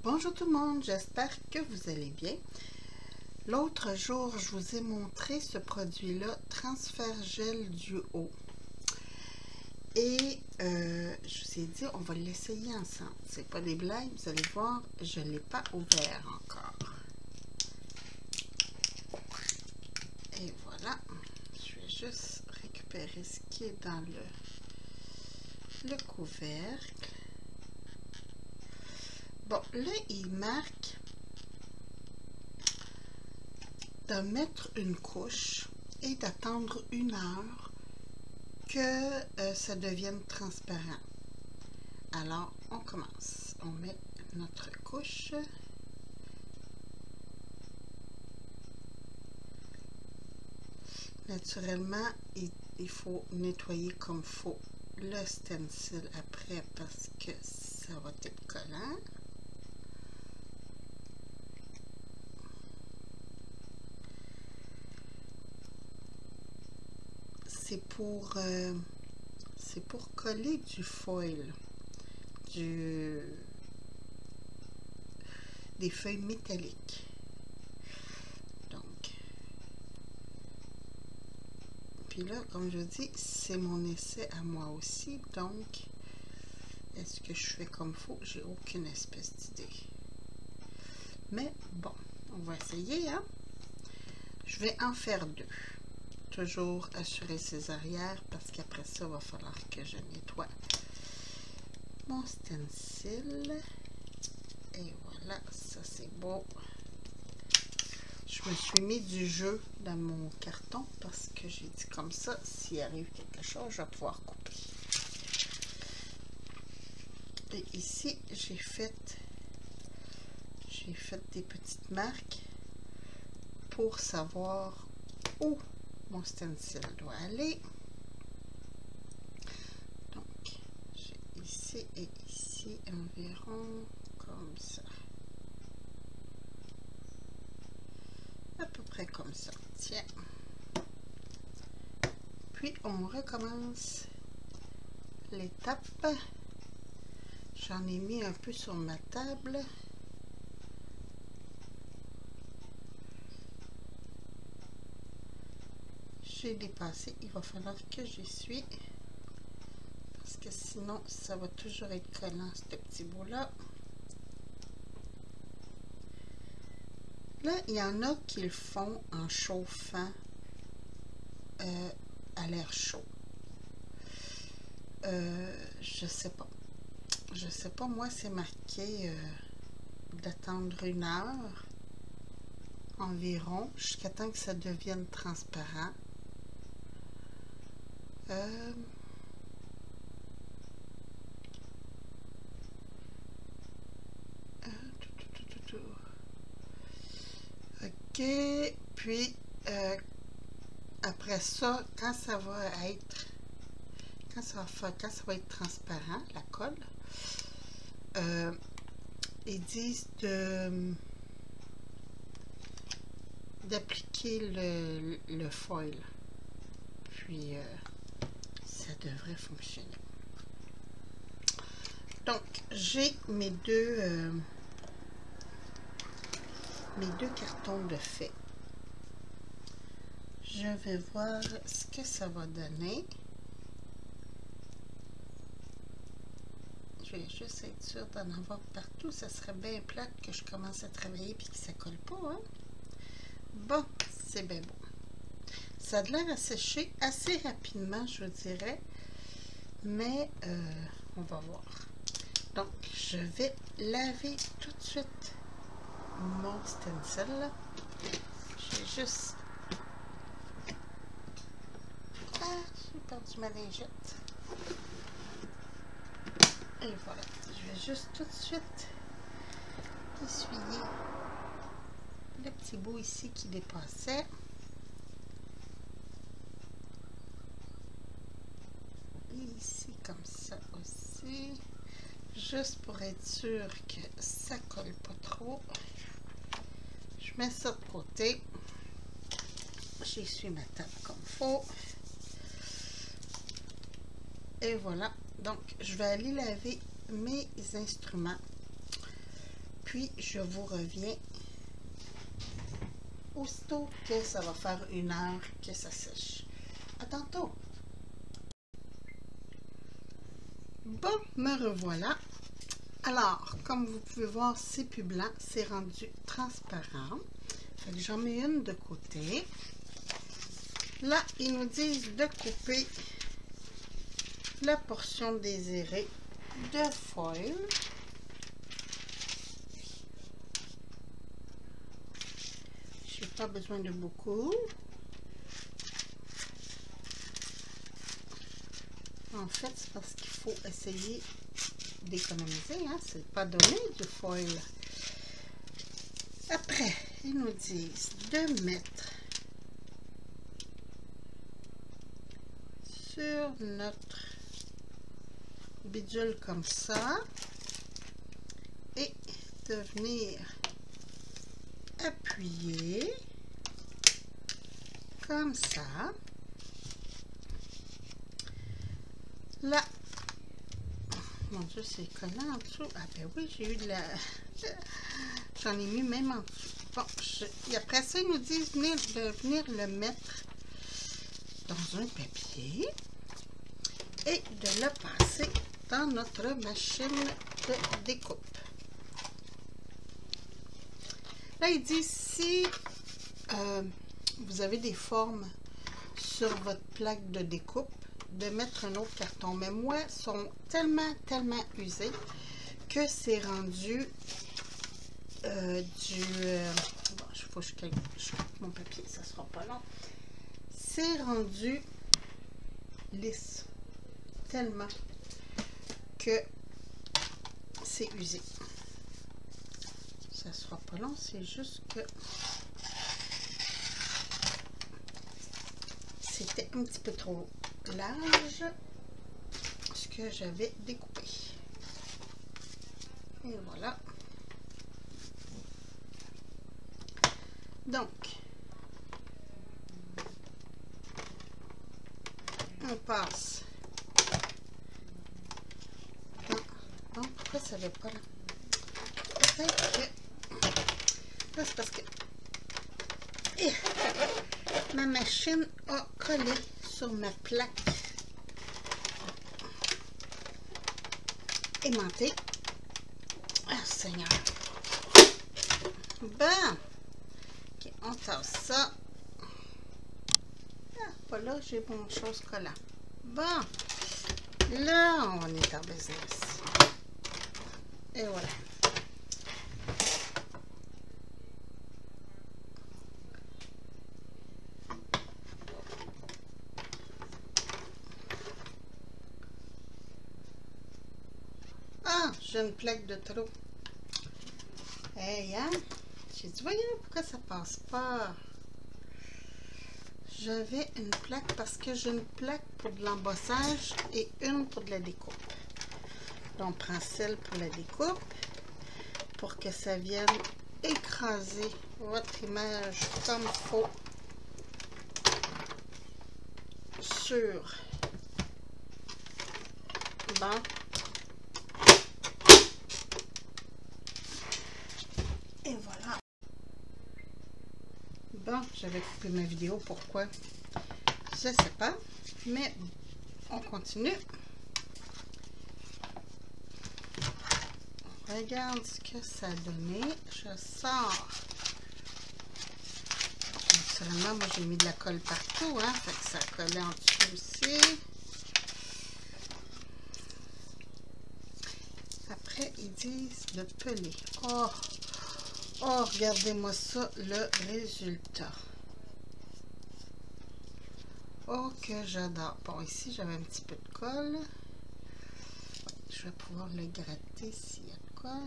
Bonjour tout le monde, j'espère que vous allez bien. L'autre jour, je vous ai montré ce produit-là, Transfert Gel Duo. Et je vous ai dit, on va l'essayer ensemble. C'est pas des blagues, vous allez voir, je ne l'ai pas ouvert encore. Et voilà, je vais juste récupérer ce qui est dans le couvercle. Bon, là, il marque de mettre une couche et d'attendre 1 heure que ça devienne transparent. Alors, on commence. On met notre couche. Naturellement, il faut nettoyer comme il faut le stencil après parce que ça va être collant. C'est pour coller du foil, des feuilles métalliques. Donc, puis là, comme je dis, c'est mon essai à moi aussi. Donc, est-ce que je fais comme il faut? J'ai aucune espèce d'idée. Mais bon, on va essayer, hein? Je vais en faire 2. Toujours assurer ses arrières parce qu'après ça, il va falloir que je nettoie mon stencil. Et voilà, ça c'est beau. Je me suis mis du jeu dans mon carton parce que j'ai dit comme ça, s'il arrive quelque chose, je vais pouvoir couper. Et ici, j'ai fait des petites marques pour savoir où mon stencil doit aller. Donc, j'ai ici et ici environ comme ça. À peu près comme ça. Tiens. Puis, on recommence l'étape. J'en ai mis un peu sur ma table. J'ai dépassé. Il va falloir que j'essuie. Parce que sinon, ça va toujours être collant, ce petit bout-là. Là, il y en a qui le font en chauffant à l'air chaud. Je sais pas. Je sais pas, moi, c'est marqué d'attendre 1 heure environ jusqu'à temps que ça devienne transparent. OK, puis après ça, quand ça va être transparent, la colle, ils disent d'appliquer le foil. Puis ça devrait fonctionner. Donc, j'ai mes deux cartons de fait. Je vais voir ce que ça va donner. Je vais juste être sûre d'en avoir partout. Ça serait bien plate que je commence à travailler et que ça colle pas, hein? Bon, c'est bien beau. Ça a l'air à sécher assez rapidement, je vous dirais. Mais on va voir. Donc, je vais laver tout de suite mon stencil. J'ai juste... Ah, j'ai perdu ma lingette. Et voilà. Je vais juste tout de suite essuyer le petit bout ici qui dépassait. Et ici, comme ça aussi. Juste pour être sûr que ça colle pas trop. Je mets ça de côté. J'essuie ma table comme il faut. Et voilà. Donc, je vais aller laver mes instruments. puis je vous reviens aussitôt que ça va faire 1 heure que ça sèche. À tantôt! Bon, me revoilà. Alors, comme vous pouvez voir, c'est plus blanc, c'est rendu transparent. Fait que j'en mets une de côté. Là, ils nous disent de couper la portion désirée de foil. J'ai pas besoin de beaucoup. En fait, c'est parce qu'il faut essayer d'économiser, hein? C'est pas donné du foil. Après, ils nous disent de mettre sur notre bidule comme ça et de venir appuyer comme ça. Là, mon Dieu, c'est collant en dessous. Ah ben oui, j'ai eu de la... J'en ai mis même en dessous. Bon, et après ça, ils nous disent de venir le mettre dans un papier et de le passer dans notre machine de découpe. Là, il dit si vous avez des formes sur votre plaque de découpe, de mettre un autre carton. Mais moi, sont tellement usés que c'est rendu bon, il faut que je coupe mon papier, ça sera pas long. C'est rendu lisse. Tellement que c'est usé. Ça sera pas long, c'est juste que c'était un petit peu trop large ce que j'avais découpé. Et voilà. Donc, on passe. Non, pourquoi ça ne va pas là? Peut-être que... Là, c'est parce que ma machine a collé sur ma plaque aimantée. Ah, Seigneur! Bon! Ok, on tasse ça. Ah, pas là, j'ai mon chose collant. Bon! Là, on est en business. Et voilà. Ah, j'ai une plaque de trop. Hey, hein? J'ai dit, voyons, pourquoi ça passe pas? J'avais une plaque parce que j'ai une plaque pour de l'embossage et une pour de la découpe. Donc, on prend celle pour la découpe pour que ça vienne écraser votre image comme il faut sur. Bon. Et voilà. Bon, j'avais coupé ma vidéo. Pourquoi? Je sais pas. Mais on continue. On regarde ce que ça a donné. Je sors. Naturellement, moi j'ai mis de la colle partout. Hein, fait que ça a collé en dessous aussi. Après, ils disent de peler. Oh! Oh, regardez-moi ça, le résultat. Oh, que j'adore. Bon, ici, j'avais un petit peu de colle. Je vais pouvoir le gratter s'il y a de quoi.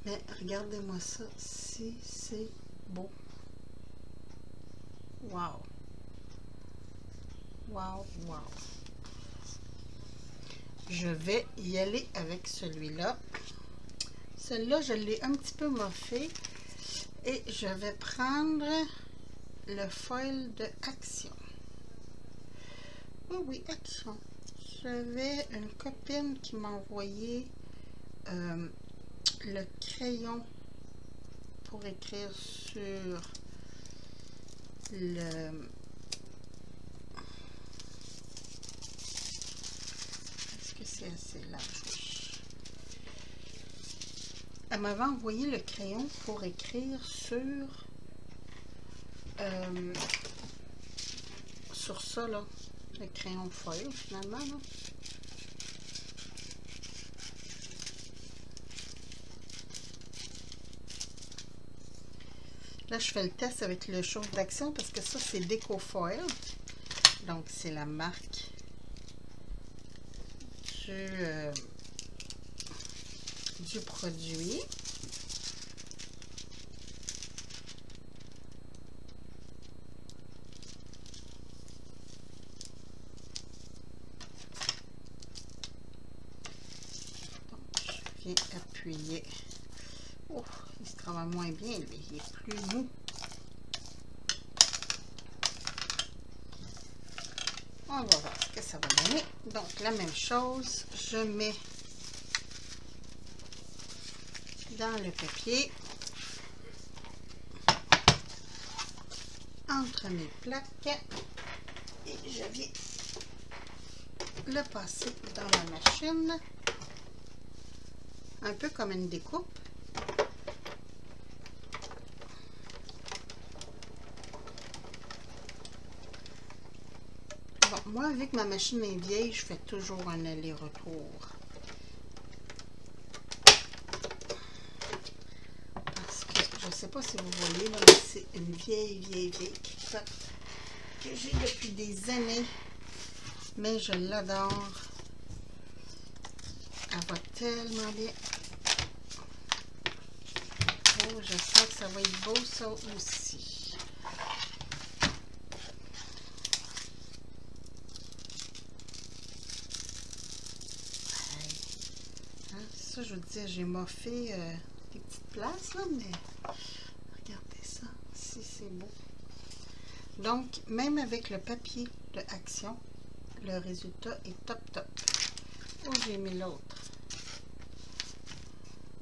Mais regardez-moi ça, si c'est beau. Wow! Wow, wow! Je vais y aller avec celui-là. Celui-là, je l'ai un petit peu moffé. Et je vais prendre le foil de Action. Oui, oui, Action. J'avais une copine qui m'a envoyé le crayon pour écrire sur le... Est-ce que c'est assez large? Oui. Elle m'avait envoyé le crayon pour écrire sur ça, là, le crayon foil, finalement, là. Là, je fais le test avec le Chose d'Action parce que ça, c'est Déco Foil. Donc, c'est la marque du produit. Donc, je viens appuyer. Oh, il se travaille moins bien, lui. Il est plus mou. On va voir ce que ça va donner. Donc, la même chose, je mets dans le papier, entre mes plaques, et je viens le passer dans la machine, un peu comme une découpe. Bon, moi, vu que ma machine est vieille, je fais toujours un aller-retour. Parce que, je ne sais pas si vous voyez, là, mais c'est une vieille clip que j'ai depuis des années. Mais je l'adore. Elle va tellement bien. Oh, j'espère que ça va être beau, ça aussi. Ça, je vous disais, j'ai moffé des petites places, là, mais regardez ça, si c'est beau. Donc, même avec le papier de Action, le résultat est top. Oh, j'ai mis l'autre.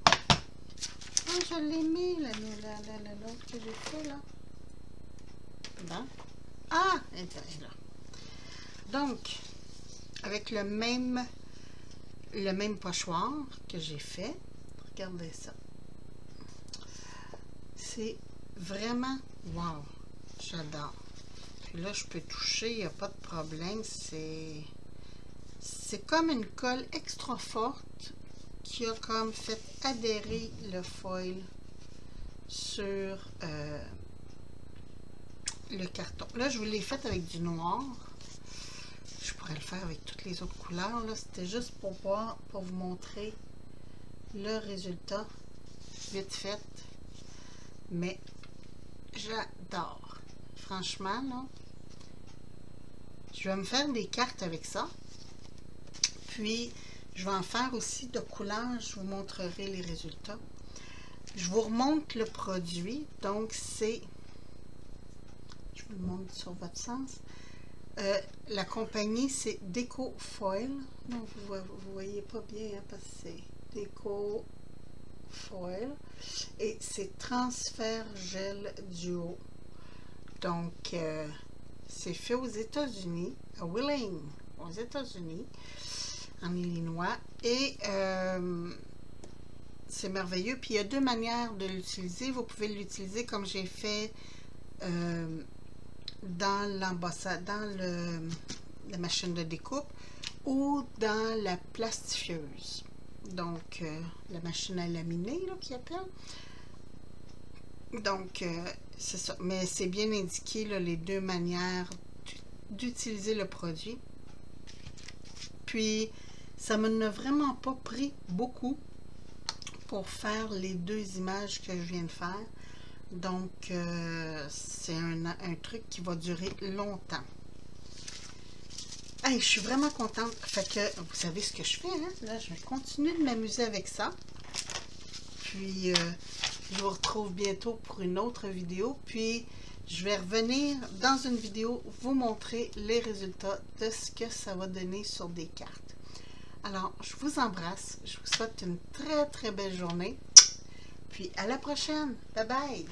Oh, je l'ai mis, l'autre que j'ai fait, là. Bon. Ah, elle est là. Donc, avec le même pochoir que j'ai fait, regardez ça. C'est vraiment wow, j'adore. Puis là, je peux toucher, il n'y a pas de problème. C'est comme une colle extra forte qui a comme fait adhérer le foil sur le carton. Là, je vous l'ai fait avec du noir. Je pourrais le faire avec toutes les autres couleurs. Là, c'était juste pour vous montrer le résultat vite fait. Mais j'adore. Franchement, là, je vais me faire des cartes avec ça. Puis, je vais en faire aussi de couleurs. Je vous montrerai les résultats. Je vous remonte le produit. Donc, c'est... Je vous le montre sur votre sens. La compagnie, c'est Déco Foil. Donc, vous voyez pas bien, hein, parce que c'est Déco Foil. Et c'est Transfert Gel Duo. Donc, c'est fait aux États-Unis, à Wheeling, aux États-Unis, en Illinois. Et c'est merveilleux. Puis, il y a deux manières de l'utiliser. Vous pouvez l'utiliser comme j'ai fait dans l'ambassade, dans la machine de découpe ou dans la plastifieuse. Donc, la machine à laminer, là, qui appelle. Donc, c'est ça. Mais c'est bien indiqué, là, les deux manières d'utiliser le produit. Puis, ça ne m'a vraiment pas pris beaucoup pour faire les deux images que je viens de faire. Donc, c'est un truc qui va durer longtemps. Hey, je suis vraiment contente. Fait que, vous savez ce que je fais, hein? Là, je vais continuer de m'amuser avec ça. Puis, je vous retrouve bientôt pour une autre vidéo. Puis, Je vais revenir dans une vidéo vous montrer les résultats de ce que ça va donner sur des cartes. Alors, je vous embrasse. Je vous souhaite une très, très belle journée. Puis, à la prochaine. Bye bye!